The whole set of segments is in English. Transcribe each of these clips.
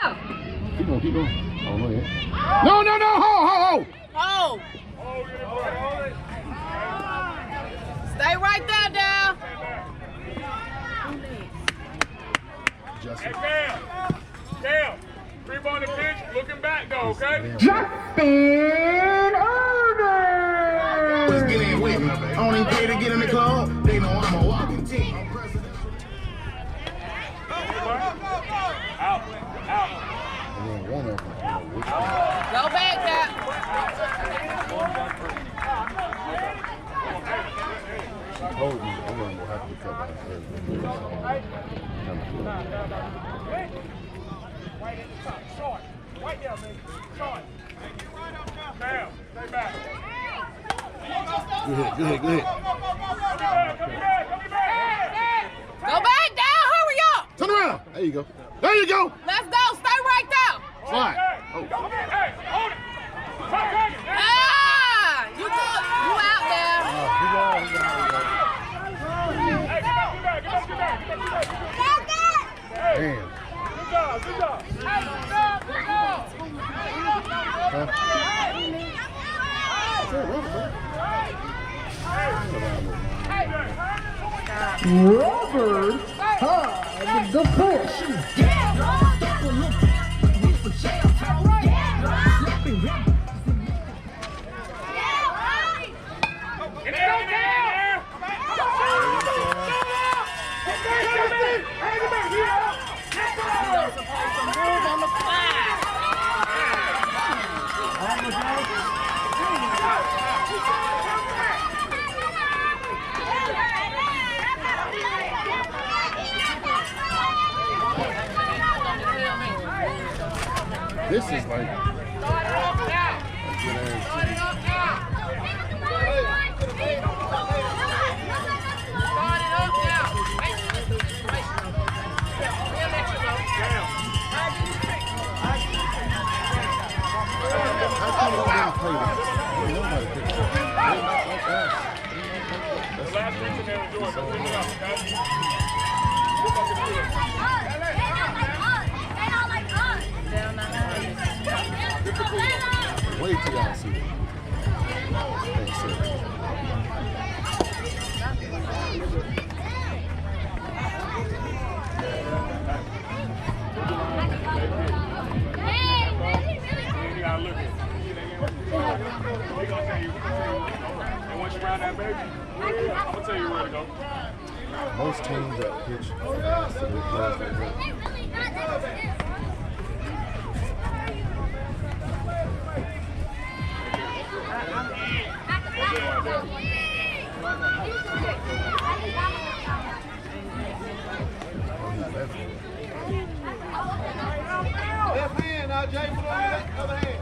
Keep going, keep going. Oh, no, yeah. No, no, no, ho. Oh. Stay right there, Dal. Justin. Hey, Cam. Creep on the pitch, looking back though, okay? Justin Irvin! Let's get in with me. I don't even pay to get in the club. They know I'm a walking team. Out. Go back, Dal. Hold me. I'm going to have to cut my first. Right at the top, short. Right there, baby. Short. Cam, stay back. Good hit. Come back. Go back, Dal. Hurry up. Turn around. There you go. There you go. Let's go. Stay right there. Slide. Oh. Hey, hold it. Ah, you good. You out there. Hey, get back. Damn. Good job. Robert had the push. This is like a good Wait till y'all see it. Thanks, sir. Once you round that baby, I'm gonna tell you where to go. Most teams that pitch fast, they close like that. Left hand, now Jay, put on the other hand.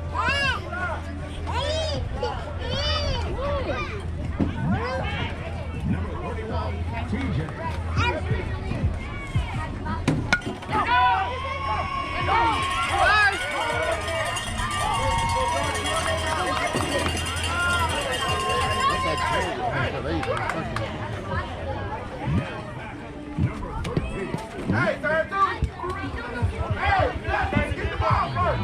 Hey, third dude. Hey, get the ball first.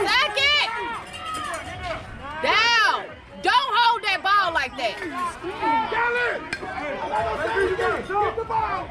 Second. Down. Don't hold that ball like that. Get the ball.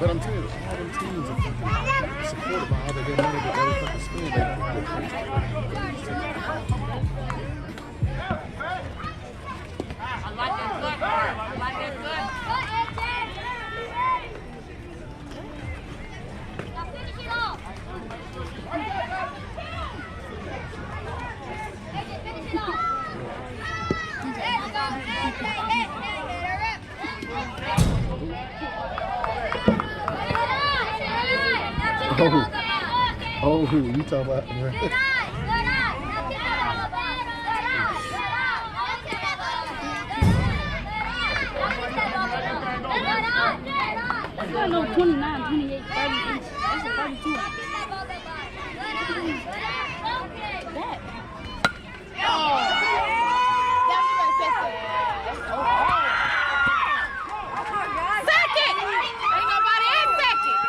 But I'm telling you, all them teams are fucking supported by all their money that they fucking spend. They don't know how to Oh, you talking about? No, 29, 28, 30 inches. That's a 32. That. Second! Ain't nobody in second!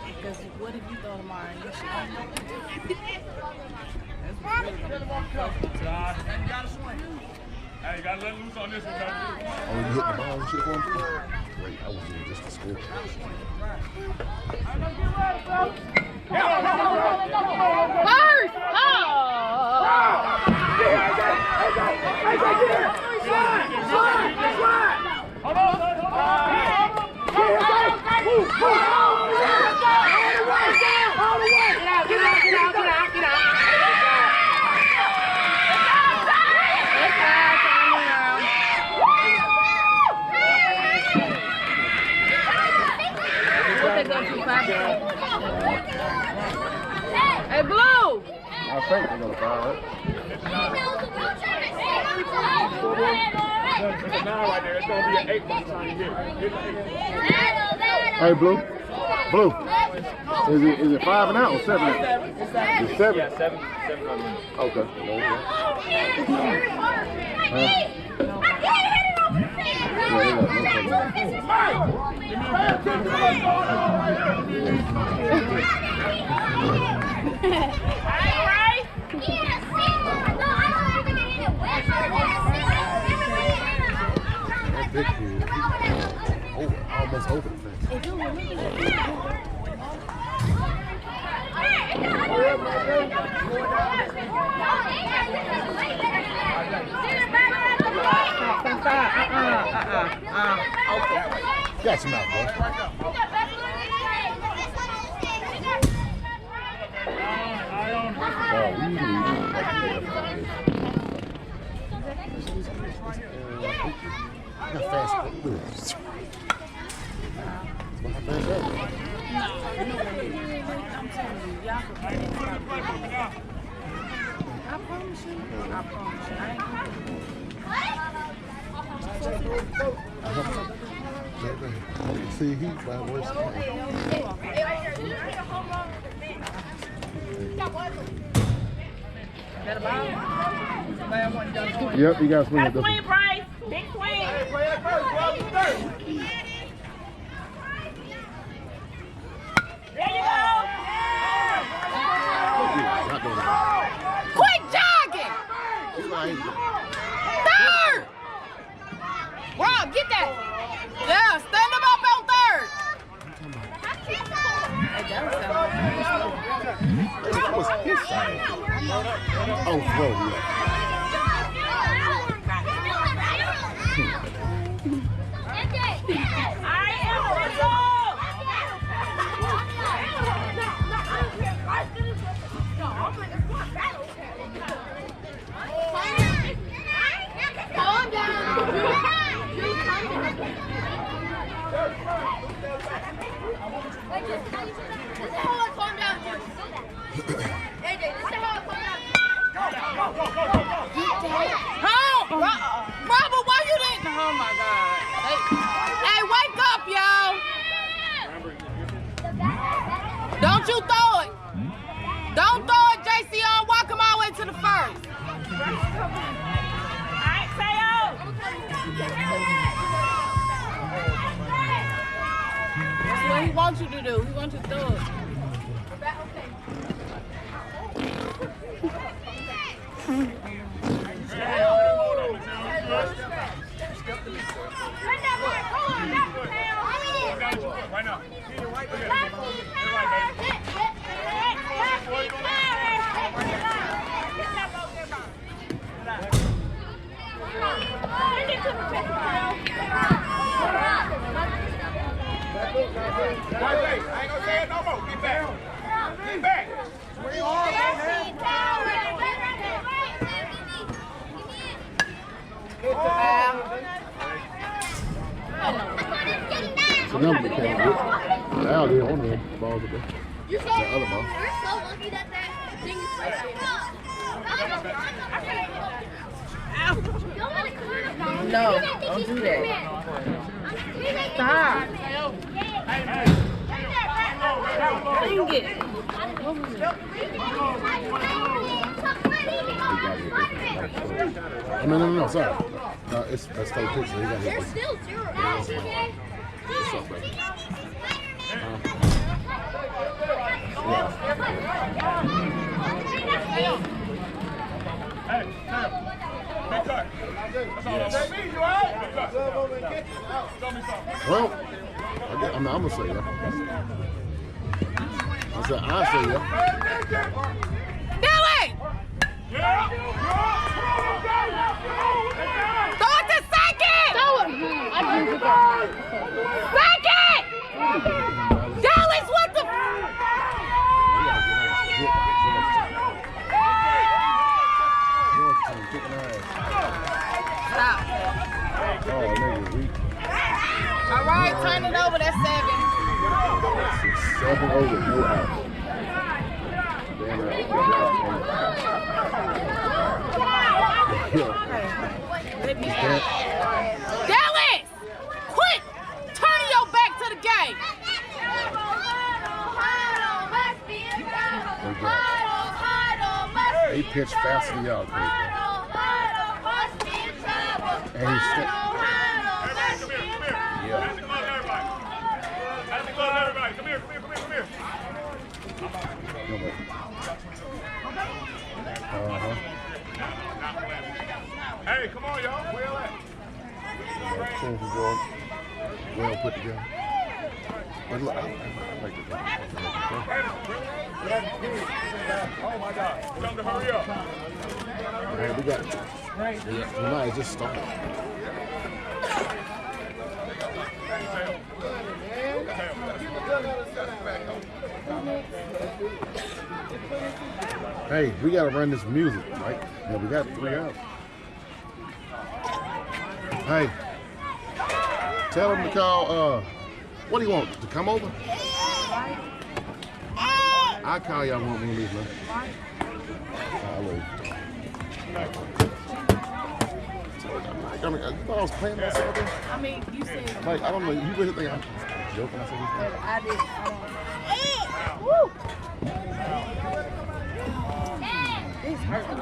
Because what if you go tomorrow and you should Hey, you gotta let loose on this one, Coach. Oh, you hit the ball and shit for him too? Wait, I was doing just to score. First! Hey, Blue! I think they're gonna fire it. It's a 9 right there. It's gonna be an 8 by the time you get it. Hey, Blue. Blue. Is it 5 and out or 7 out? It's 7. Yeah, 7. Okay. Big kid. Almost over the fence. Okay. Got some out, boy. How fast? How fast that? I promise you. I ain't See, he's by worse. Yep, you got to swing it. Swing, Bryce. Big swing. There you go. Quit jogging! Third! Rob, get that! Yeah, stand him up on third! That was his side. Oh, throw, yeah. Robert, why you didn't? Oh my God. Hey, wake up, y'all. Don't you throw it. Don't throw it, JC. Walk him all the way to the first. Alright, Tayo. That's what he wants you to do. He wants you to throw it. Right now. I ain't gonna say it no more. Get back. Get back. So now we can't get out here on the balls again. You The other ball. We're so lucky that thing is right No, don't do that. Stop. Dang it. No, sorry. No, it's that's fake picture. He got hit. There's still 0 What's up, baby? Well, I'm gonna say yeah. I said I say yeah. Billy! Throw it to second! Throw it. I didn't get that. Second! Dallas, what the? Stop. Oh, nigga, weak. All right, turn it over. That's 7. 7 over, no out. Dallas, quit turning your back to the game. He pitched faster than y'all, Chris. And he's still. Yeah. Come here. No way. Uh-huh. Hey, come on, y'all. Where y'all at? Well put together. But look, I like the game. Oh, my God. Tell them to hurry up. Hey, we got it. Tonight it just started. Hey, we gotta run this music, right? Yeah, we got 3 hours. Hey, tell them to call, what do you want, to come over? I'll call y'all when we leave, man. I'll leave. I mean, you thought I was playing myself there? I mean, you said. Like, I don't know, you really think I'm joking? I said this? I did. Woo! It's hurting.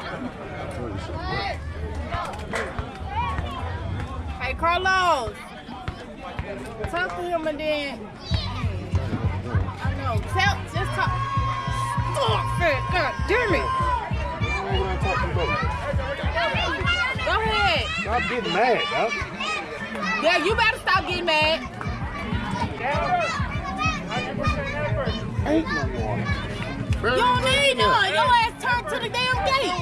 Hey, Carlos. Talk to him and then. I know. Just talk. Stop it. God damn it. Go ahead. Stop getting mad, dog. Yeah, you better stop getting mad. Ain't no more. You don't need none. Your ass turned to the damn gate.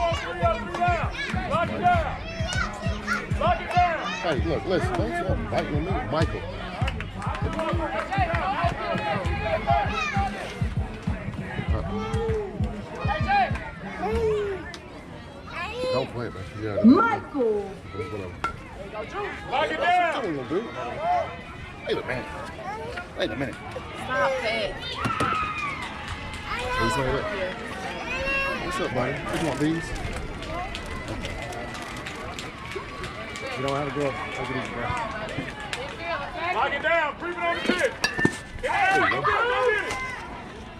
Lock it down. Lock it down. Hey, look, listen, don't start biting on me, Michael. Don't play it, man. Yeah, Michael. whatever. Lock it down. What are we gonna do? Hey, look, man. Wait a minute. Stop that. Are you saying that? What's up, buddy? You want these? You don't have to go up. Look at these, bro. Lock it down. Creep it on the pitch. Yeah, go get it.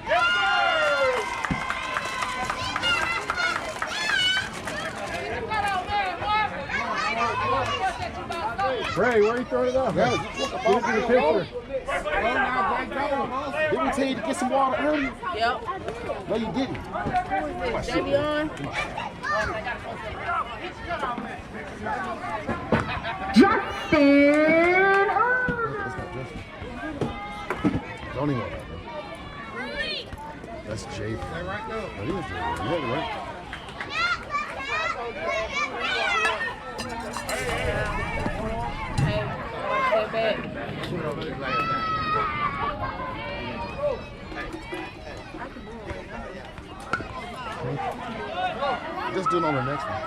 Yes, sir. Ray, where are you throwing it off? Yeah, just look up the picture. Didn't we tell you to get some water earlier? Yep. No, you didn't. Who is it? Davion? Justin! Don't even worry about that. That's Jay. That is Jay. You had it right. Hey, stay back. Just do it on the next one.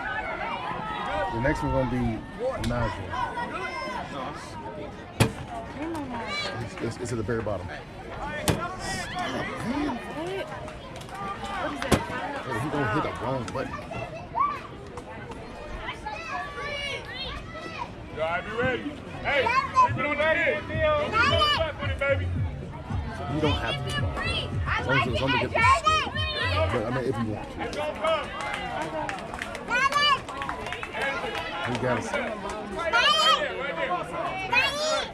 The next one's gonna be Najee. It's at the very bottom. Hey, he gonna hit the wrong button. You all right, be ready. Hey, keep it on that end. Don't back with it, baby. You don't have to. As long as get the scoop. But I mean, if you want to. It's gonna come. We got it. Right there.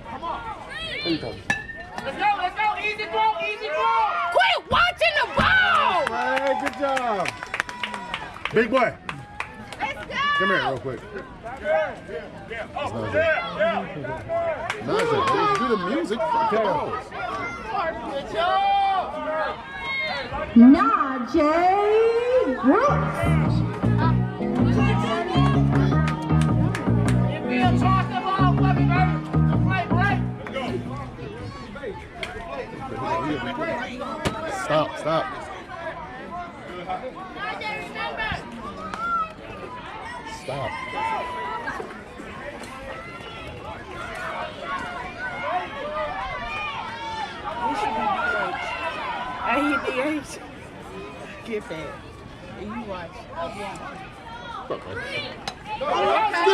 Come on. What are you talking about? Let's go. Easy throw. Quit watching the ball! Hey, good job. Big boy. Let's go! Come here real quick. Yeah. It's Oh, Najee. yeah. Najee, do the music. Okay. Good job! Najee Brooks. You feel charged the ball for me, baby. Play break. Stop. Stop. We should be DH. I hear DH. Get that. And you watch. Get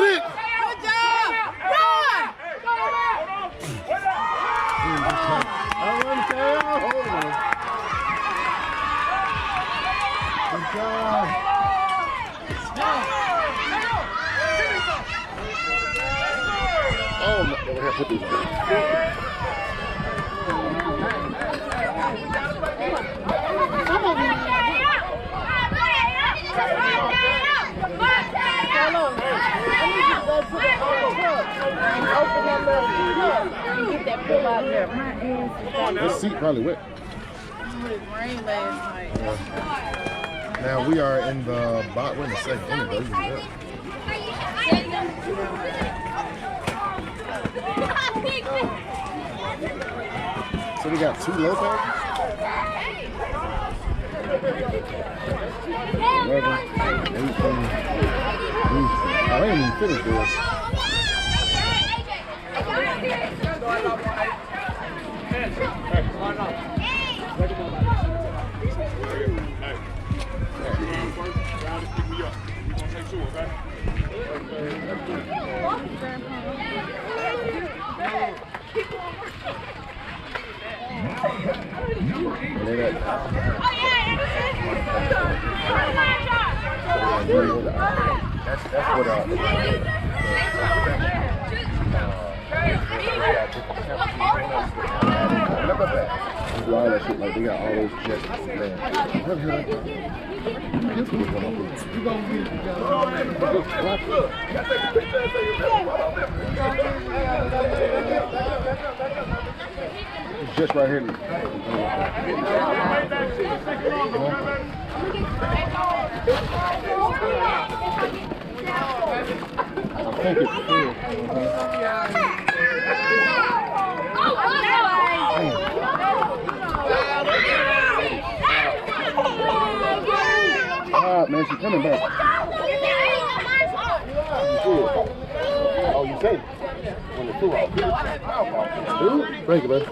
it. Good job! Run! I want to say, hold on. Good job. Oh, no. Go ahead, put these on. This seat probably wet. It rained last night. Now we are in the bot. We're in the second inning, though. So we got 2 low passes. 11, 18. I ain't even finished this. That's what all that shit, like they got all those jets there. It's just right here. I think it's cool. Man, she's coming back. Oh, you say it? When the two out. Thank you, man.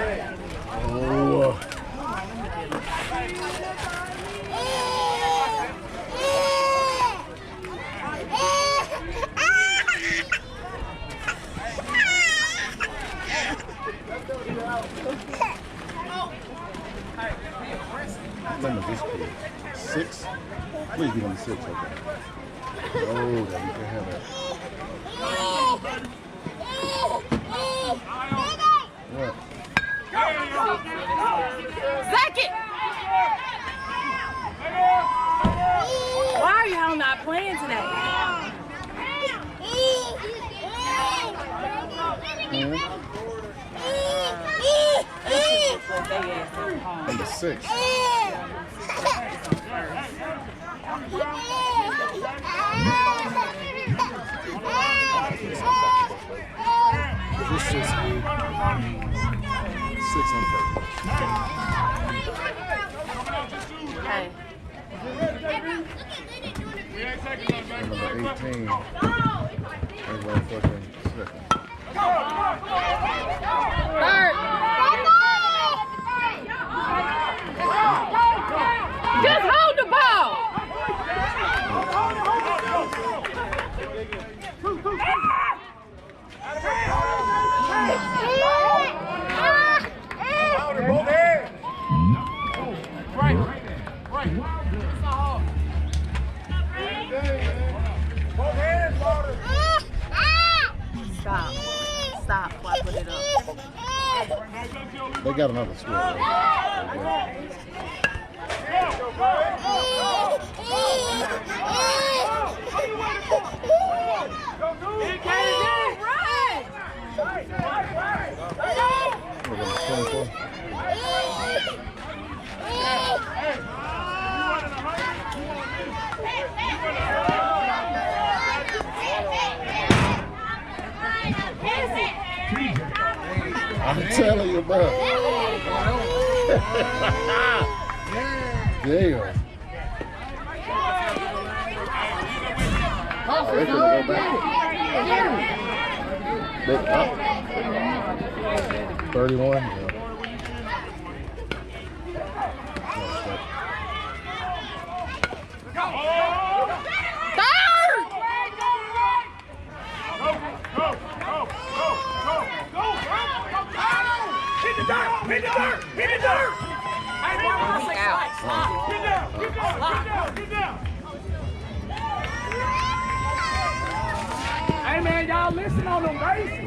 Oh. What is this kid? 6? Please be number 6, okay. Oh, that you can have that. What? Second! Why are y'all not playing today? Number 6. This is 6 on purpose. Hey. Number 18. Everybody fucking second. Third. Just hold the ball. Stop. Why put it up? They got another score. Right? I'm telling you, bro. Damn. Oh, they couldn't go back. 31. Yeah. Hit the dirt! Hey, get down! Hey, man, y'all listen on them bases.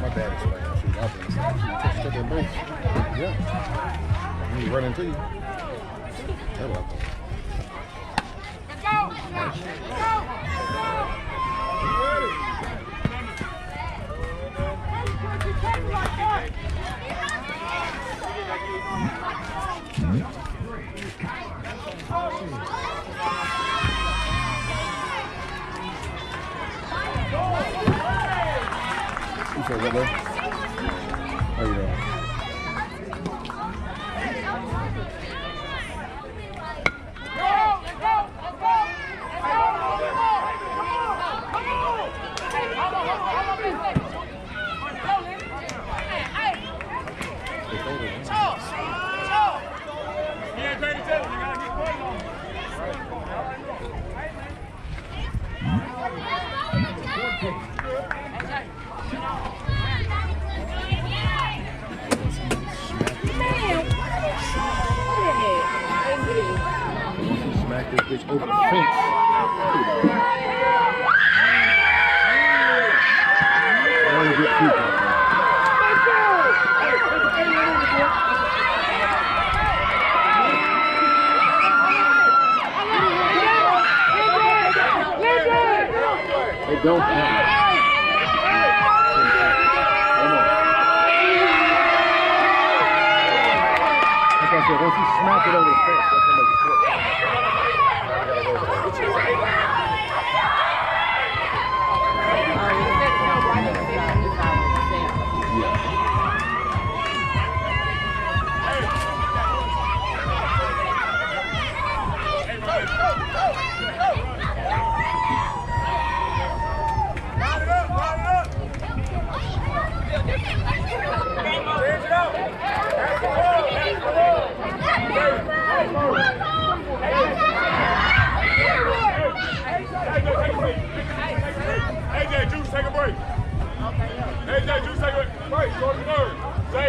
My dad is right. Shoot, I've been take that base. Yeah. He run into you. That's what I thought. You said what, though? How you doing? Smack this bitch over the fence. One good kick. They don't count. Once you smack it over the fence, that's gonna make it short. Hey,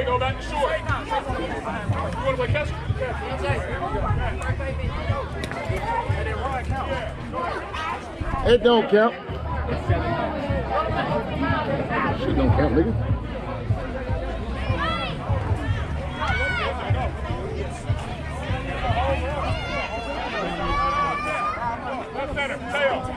Hey, go back to short. You want to play catch? It don't count. Shit don't count, nigga. Left center, tail.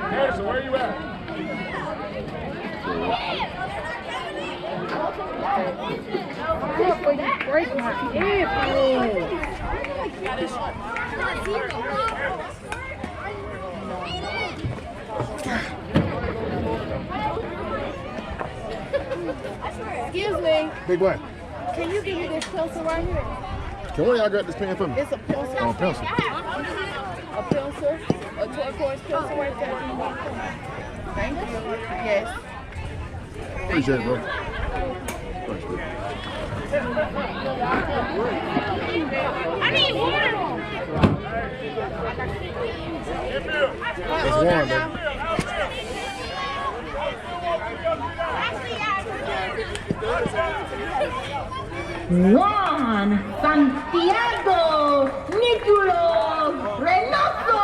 Harrison, where are you at? Break my Excuse me. Big one. Can you give me this pencil right here? So where y'all got this pen from? It's a pencil. Oh, pencil. A pencil. A turquoise pencil right there. Thank you. Yes. Appreciate it, bro. Thanks, bro. I need water. It's warm, bro. Juan Santiago Niculo Reynoso.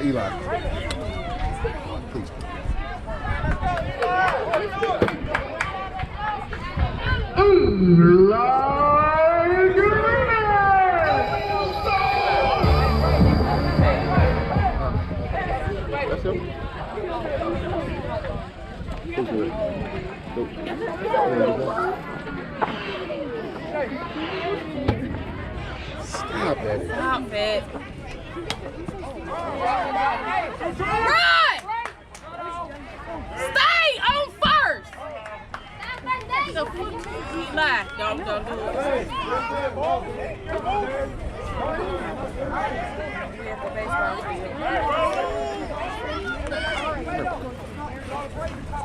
Eli. Please. That's him. Stop that. Stop it. Run! Stay on first. Eli, don't do it.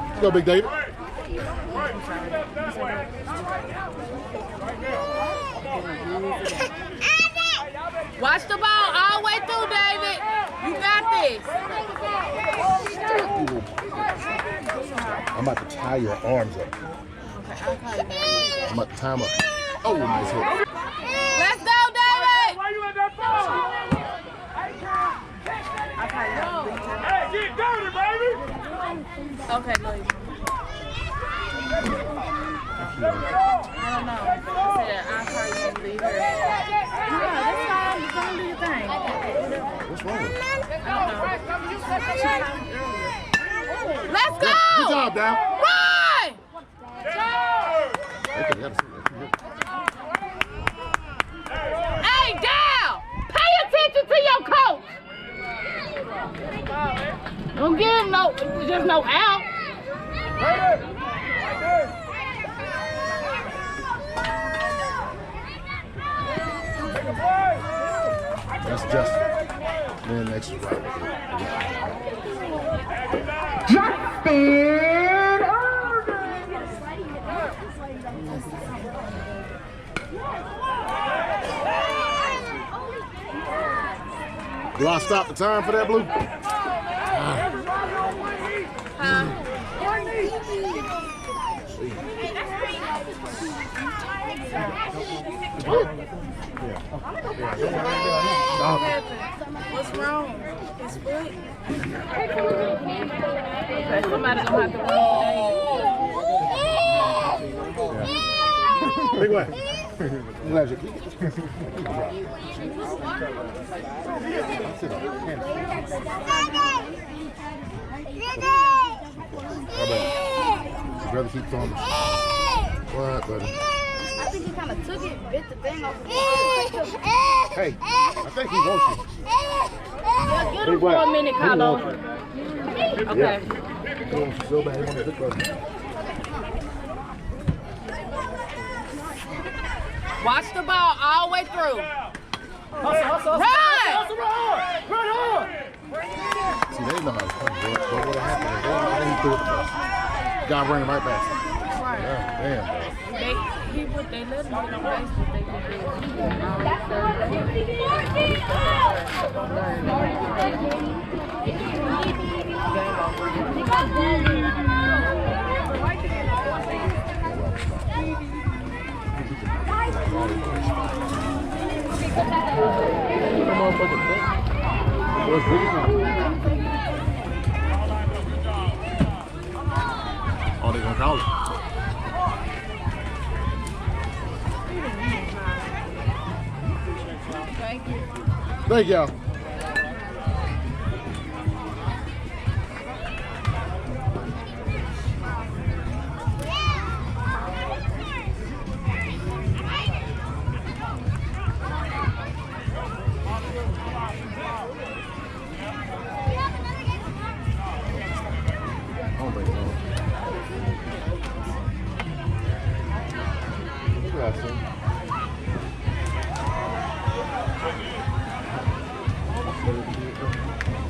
Let's go, Big David. Watch the ball all the way through, David. You got this. I'm about to tie your arms up. I'm about to tie them up. Oh, nice hit. Let's go, David. Why you let that fall? Hey, get dirty, baby! Okay, go ahead. I don't know. I said I'll call you and leave her. No, that's fine. You're going to do your thing. What's wrong with you? Let's go! Good job, Dow. Run! Okay, you gotta see that. Hey, Dow! Pay attention to your coach! Don't give him just no out. That's Justin. Then next is right. Justin Do I stop the time for that, Blue? What's wrong? His foot? Okay, somebody's gonna have to win today. Yeah. Big way. I'm glad you I'd rather keep throwing the what, buddy? I think he kind of took it, bit the thing off. Hey, I think he wants you. Get him for a minute, Carlos. Okay. He wants you so bad, he wants to pick up. Watch the ball all the way through. Hustle. Run! Hustle hard. Run hard. See, they know how to play. What would have happened? I think he threw it the best. Got running right past him. Yeah, damn, bro. They let him get on base, but they Oh, they gonna call it. Thank y'all.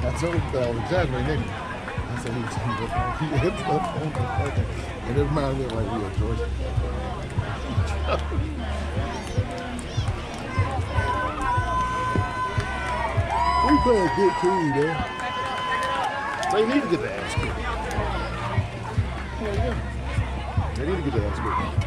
I told him that I was exaggerating, didn't I? I said he was he hit the phone. And it reminded me of like we were Georgia. We play a good team, man. They need to get the ass kicked. They need to get the ass kicked.